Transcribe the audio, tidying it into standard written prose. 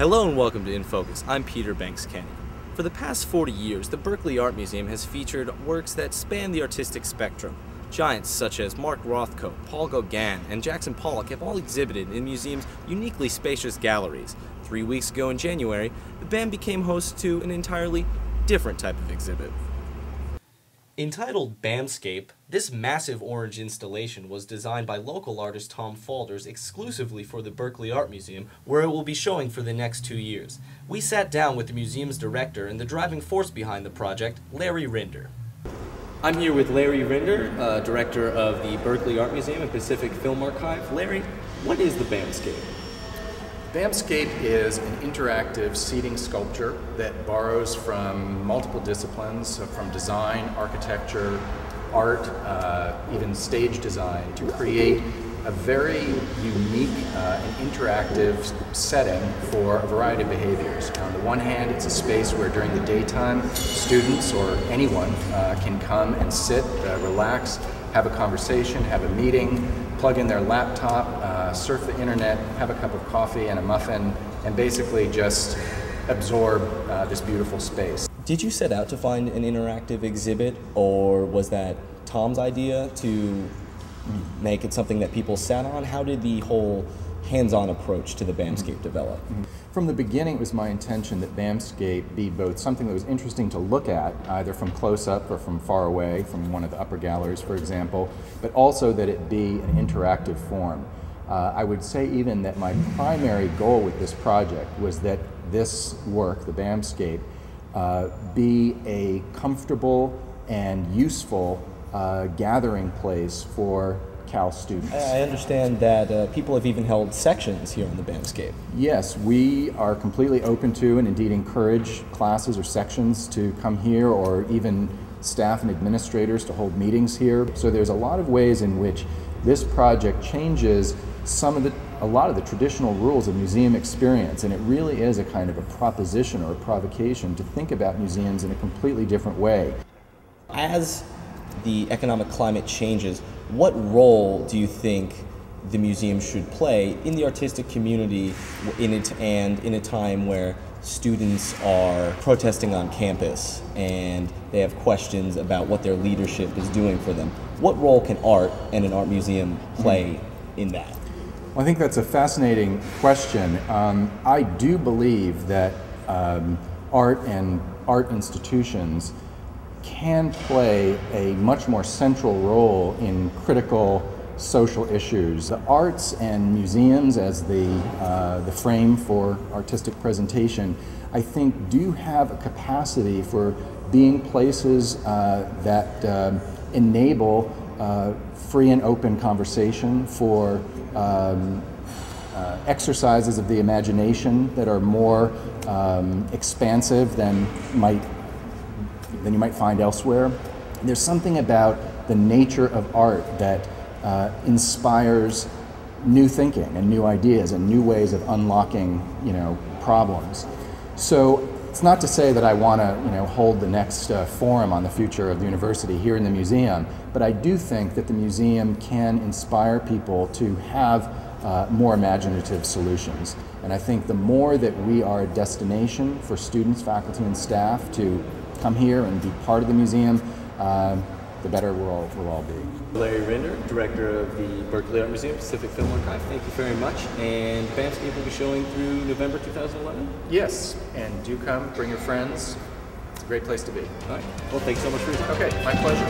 Hello and welcome to InFocus. I'm Peter Banks-Kenny. For the past 40 years, the Berkeley Art Museum has featured works that span the artistic spectrum. Giants such as Mark Rothko, Paul Gauguin, and Jackson Pollock have all exhibited in the museum's uniquely spacious galleries. 3 weeks ago in January, the BAM became host to an entirely different type of exhibit. Entitled BAMscape, this massive orange installation was designed by local artist Tom Falders exclusively for the Berkeley Art Museum, where it will be showing for the next 2 years. We sat down with the museum's director and the driving force behind the project, Larry Rinder. I'm here with Larry Rinder, director of the Berkeley Art Museum and Pacific Film Archive. Larry, what is the BAMscape? BAMscape is an interactive seating sculpture that borrows from multiple disciplines, so from design, architecture, art, even stage design, to create a very unique and interactive setting for a variety of behaviors. On the one hand, it's a space where during the daytime, students or anyone can come and sit, relax, have a conversation, have a meeting, plug in their laptop, surf the internet, have a cup of coffee and a muffin, and basically just absorb this beautiful space. Did you set out to find an interactive exhibit, or was that Tom's idea to make it something that people sat on? How did the whole hands-on approach to the BAMscape develop? From the beginning, it was my intention that BAMscape be both something that was interesting to look at, either from close-up or from far away, from one of the upper galleries, for example, but also that it be an interactive form. I would say even that my primary goal with this project was that this work, the BAMscape, be a comfortable and useful gathering place for Cal students. I understand that people have even held sections here on the BAMscape. Yes, we are completely open to and indeed encourage classes or sections to come here, or even staff and administrators to hold meetings here. So there's a lot of ways in which this project changes a lot of the traditional rules of museum experience, and it really is a kind of a proposition or a provocation to think about museums in a completely different way. As the economic climate changes, what role do you think the museum should play in the artistic community and in a time where students are protesting on campus and they have questions about what their leadership is doing for them? What role can art and an art museum play in that? Well, I think that's a fascinating question. I do believe that art and art institutions can play a much more central role in critical social issues. The arts and museums as the frame for artistic presentation, I think, do have a capacity for being places that enable free and open conversation, for exercises of the imagination that are more expansive than you might find elsewhere. There's something about the nature of art that inspires new thinking and new ideas and new ways of unlocking, problems. So it's not to say that I want to, hold the next forum on the future of the university here in the museum, but I do think that the museum can inspire people to have more imaginative solutions. And I think the more that we are a destination for students, faculty, and staff to come here and be part of the museum, the better we'll all be. Larry Rinder, director of the Berkeley Art Museum, Pacific Film Archive, thank you very much. And BAMscape will be showing through November 2011? Yes, and do come, bring your friends. It's a great place to be. All right. Well, thanks so much for your time. Okay, my pleasure.